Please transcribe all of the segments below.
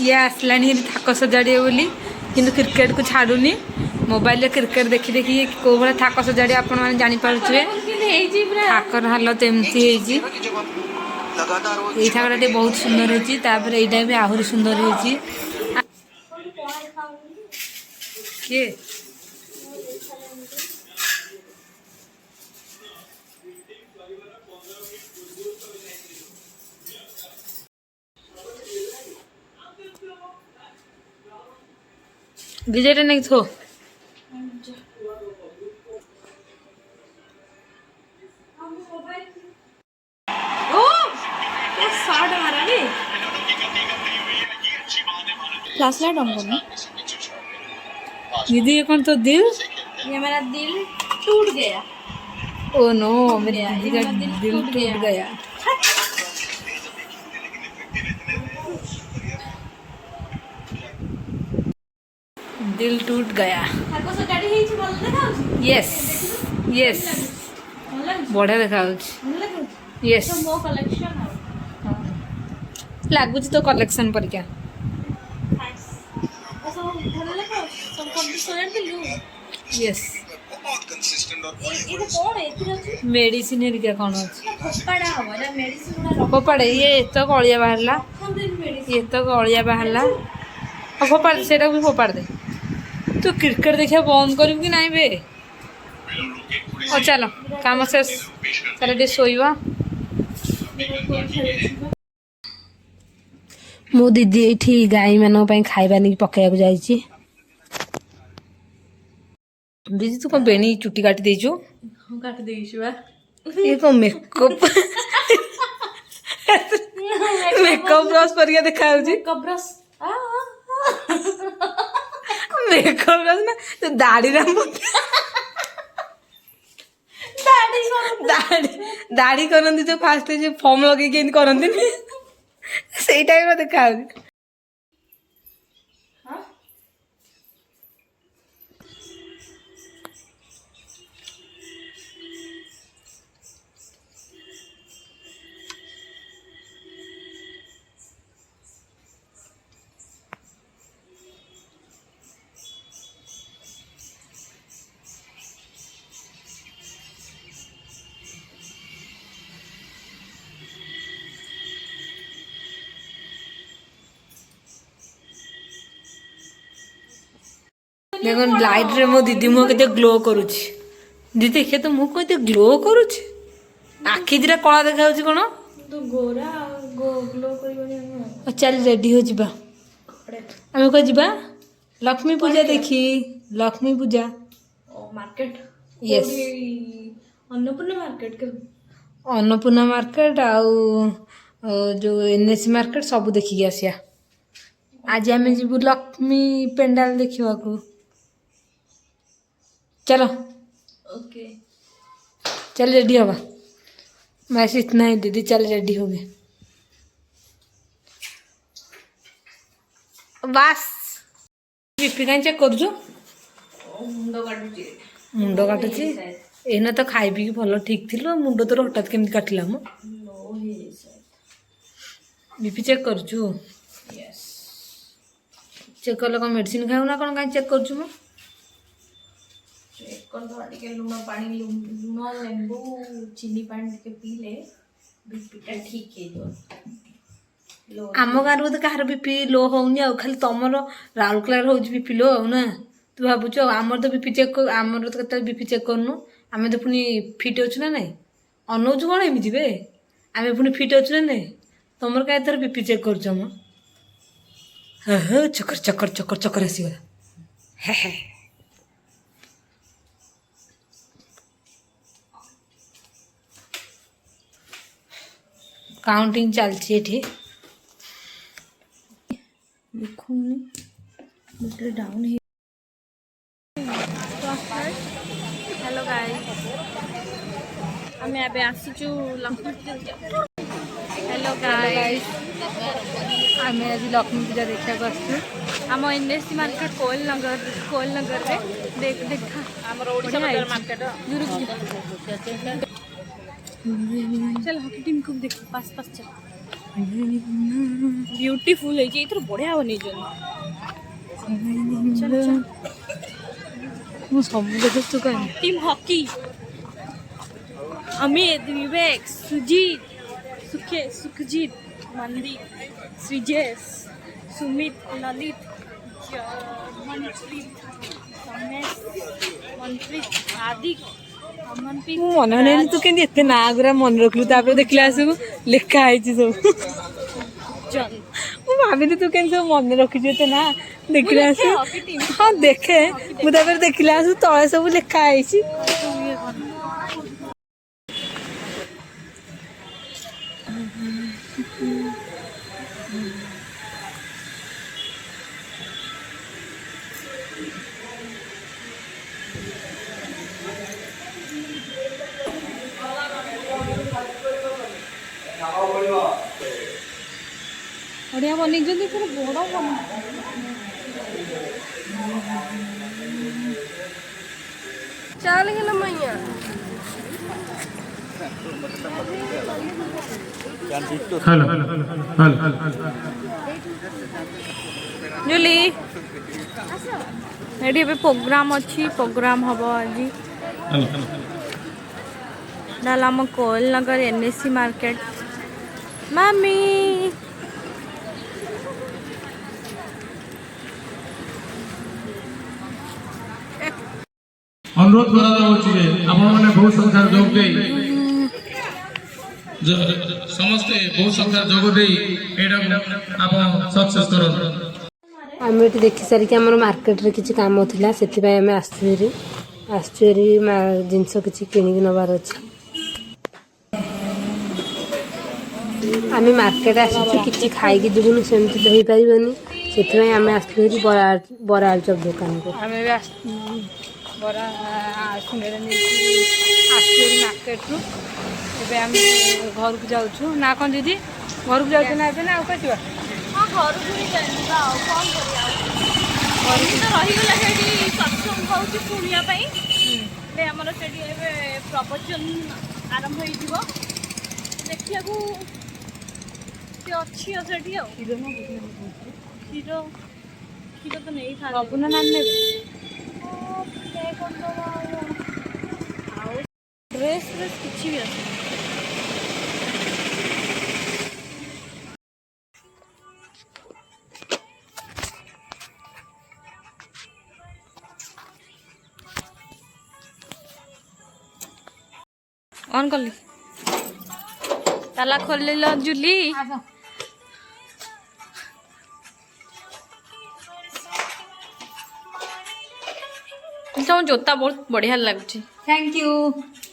ये आसला थाक सजाड़े बोली किंतु क्रिकेट को छाड़ूनी मोबाइल क्रिकेट देखी देखी कौ भाई थाक सजाड़ी आप जानीपे थाकर हालत एमती ये थाकटा बहुत सुंदर होती भी आहरी सुंदर होती किए विजयटा नहीं थो फ्लैश लाइट ऑन करना। दीदी ये कौन तो दिल ये मेरा दिल टूट गया। ओ नो मेरी दीदी का दिल टूट गया। दिल टूट गया। यस यस बढ़िया देखा यस लगुच तो कलेक्शन परिका यस मेडिसिन हेरिका कौन फोपाड़े ये तो गलिया बाहरला ये तो गलिया बाहरला फोपाड़ से भी फोपाड़ दे तू क्रिकेट देखा बंद कर कि नहीं बे और चलो काम शेष चल शोवा मो दीदी ये गाई मान खाइबा नहीं पकड़ा जाइए दीदी तू कौन बेणी चुटी काटी देचु काट देइछु बा ये कौन मेकअप मेकअप ब्रश परिया देखा मेकअप ब्रश मेकअप ब्रश ना तो दाढ़ी ना दाढ़ी करती जो फास्ट जो फॉर्म लगे करती से टाइम देखा देखो लाइट रे मो दीदी मुह के ग्लो करुची दीदी देखे तो मुह को ग्लो करुची आखि दिरा कला देखा कौन तो गोरा ग्लो कर चल रेडी हो जावा आम कह जा लक्ष्मी पूजा देखी Lakshmi Puja market yes Annapurna market Annapurna market आउ जो एनएससी मार्केट सब देखिकी आसिया आज आम जीवु लक्ष्मी पेंडाल देखा चलो ओके चल रेडी हवा बस इतना ही दीदी चल रेडी हो गए बस बीपी कहीं चेक कर मुंड काटुची एना तो खाई पी भल ठीक थी मुंड तोर हठात केमी काटला मो बीपी चेक करचु चेक कल कौन मेडिसिन खाऊ ना कौन कहीं चेक करचु मो लुण पानी लुण लेंबू चीनी पानी पीले बीपीटा ठीक है आम गाँव बोधे कहार बीपी लो होनी आ खाली तुमर राउरकेला हो बीपी लो ना तू भावुच आमर तो बीपी चेक आमर तो कत बीपी चेक करनु आम तो पुणी फिट अच्छु ना नाई अनौचु कौन एमती बे आम पुणी फिट अच्छु ना नाई तुमर क्या थर बीपी चेक कर चक्कर चक्कर चक्कर चक्कर आसीगला हे काउंटिंग चलती देखुनी डाउन हेलो गाइस आम एबे आसीचु लक्ष्मी हेलो गाइस आम आज लक्ष्मी पूजा देखा आम एनएससी मार्केट कोयल नगर रे देखा हमर ओडिशा मार्केट चल हॉकी टीम को देख पास चल ब्यूटीफुल है ये बढ़िया बनी चल चल ମୁଁ ସବୁ ଦେଖୁଛି ତୁ କାହିଁ टीम हॉकी अमित विवेक सुजीत सुखजीत मनदीप श्रीजेश सुमित ललित मनप्रीत समेश मनप्रीत हार्दिक अमनप्रीत ମୁଁ ମନେ ନାହିଁ ତୁ କେମିତି ଏତେ ନାଁ ଗୁରା ମନେ ରଖିଲୁ ତାପରେ ଦେଖିଲା ସବୁ ଲେଖା ହେଇଛି ସବୁ जन ମୁଁ ଭାବିଲି ତୁ କେମିତି ସବୁ ମନେ ରଖିଛୁ ଏତେ ନା ଦେଖିଲା देखे ଆସୁ हॉकी टीम ହଁ ଦେଖେ ମୁଁ ତାପରେ ଦେଖିଲା ଆସୁ ତଳେ ସବୁ ଲେଖା ହେଇଛି बढ़िया बनेइछन्ति पूरा बड़ बन चल गेल मैया हेलो हेलो जुली एडी पे प्रोग्राम अच्छी प्रोग्राम हबो आज डालाम कोयल नगर एनएससी मार्केट मामी अनुरोध कराଯାଉଛି ଯେ ଆପଣମାନେ ବହୁତ ସଂଖ୍ୟାରେ ଯୋଗ ଦେଇ ସମସ୍ତେ ବହୁତ ସଂଖ୍ୟାରେ ଯୋଗ ଦେଇ ଏଇଟାକୁ ଆପଣ ସକ୍ସେସ୍ କରନ୍ତୁ। ଆମେ ଏଠି ଦେଖି ସାରିକି ଆମର ମାର୍କେଟରେ କିଛି କାମ ଥିଲା ସେଥିପାଇଁ ଆମେ ଆସିଛୁ ଏରି ଜିନିଷ କିଛି କିଣିକି ନେବାର ଅଛି ଆମେ ମାର୍କେଟ ଆସିଛୁ କିଛି ଖାଇକି ଯିବୁନି ସେମିତି ତ ହେଇପାରିବନି ସେଥିପାଇଁ ଆମେ ଆସିଲୁ ଏଠି ବରା ଆଳୁଚପ ଦୋକାନକୁ ଆମେ ବି ବରା ସିଙ୍ଗଡ଼ା ନେଇକି ଆସିଛୁ ଏଠି ମାର୍କେଟରୁ ଏବେ ଆମେ ଘରକୁ ଯାଉଛୁ ନା କ'ଣ ଦିଦି ଘରକୁ ଯାଉଛୁ ନା ଏବେ ନା ଆଉ କାଟିବା हाँ घर को ही जाइबा आ कौन करिया घर तो रहीगला सेठी सत्संग होउची पुनिया पई बे हमर सेठी एबे प्रवचन आरंभ होई दिबो देखिया को से अच्छी आ सेठी आ खीरो खीरो तो नहीं था बाबू ना नाम ने ड्रेस ड्रेस किछि भी আছে ऑन कर ली ताला खोल ले लो जुली तुम जोता बहुत बढ़िया लगुची थैंक यू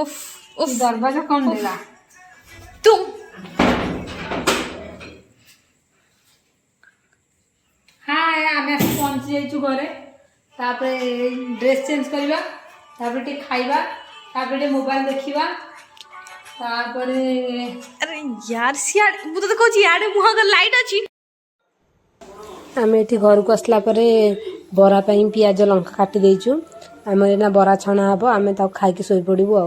उफ उफ दरवाजा कौन देगा तुम हाँ आम पहुँची जाइछु घरे तापरे ड्रेस चेंज करवा तापरे टे खाइबा तापरे टे मोबाइल देखिबा तापरे अरे यार सियाड़ मुझे तो कहूँ यार मुह अगर लाइट अच्छी आम एठी घर को आसला परे बरा ପାଇଁ पियाज लंका काटी देइछु आम एना बरा छणा हबो आमे ता खाइके सोई पड़िबो आ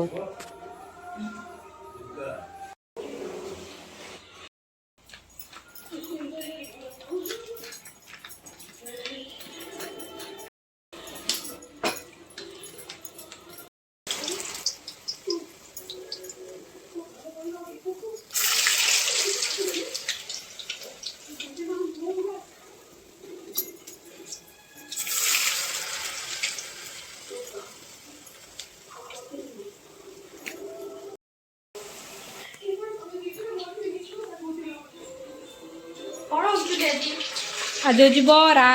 आज होची बरा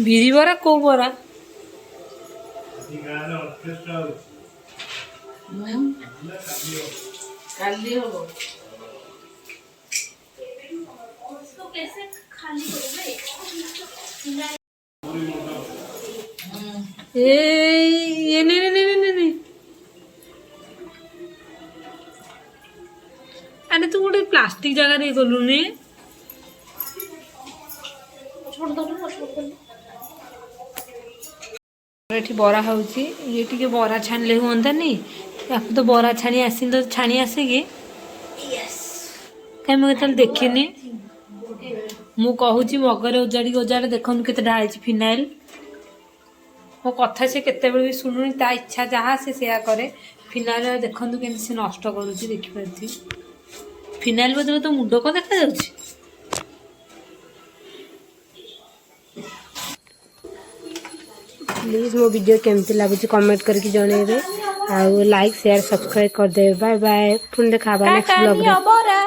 बिरी बरा को बरा काली हो उसको कैसे खाली करोगे ये नहीं अरे तू गोटे प्लास्टिक जगह रे गलुनी छोड़ दो ना छोड़ दो एठी बरा होउची ये टिके बरा छानले हुंतानी याକୁ तो बरा छाणी आसी तो छाणी आसे कि कहीं मुझे केତେବେଳେ ଦେଖିନି ମୁଁ କହୁଛି ମଗରେ ଓଜାଡ଼ି ଦେଖନ୍ତୁ କେତେ ଢାଳିଛି ଫିନାଇଲ। ମୋ କଥା ସେ କେତେବେଳେ ବି ଶୁଣୁନି, ତା ଇଚ୍ଛା ଯାହା ସେ ସେୟା କରେ। ଫିନାଇଲ ଦେଖନ୍ତୁ କେମିତି ସେ ନଷ୍ଟ କରୁଛି, ଦେଖିପାରୁଥିବେ। ଫିନାଇଲ ବଦଳରେ ତ ମୁଣ୍ଡ କ'ଣ ଦେଖାଯାଉଛି। प्लीज मो वीडियो केमती लगुच कमेंट करके जनइबे, आउ लाइक शेयर सब्सक्राइब कर दे। बाय बाय, पुणी देखा नेक्स्ट ब्लॉग रे।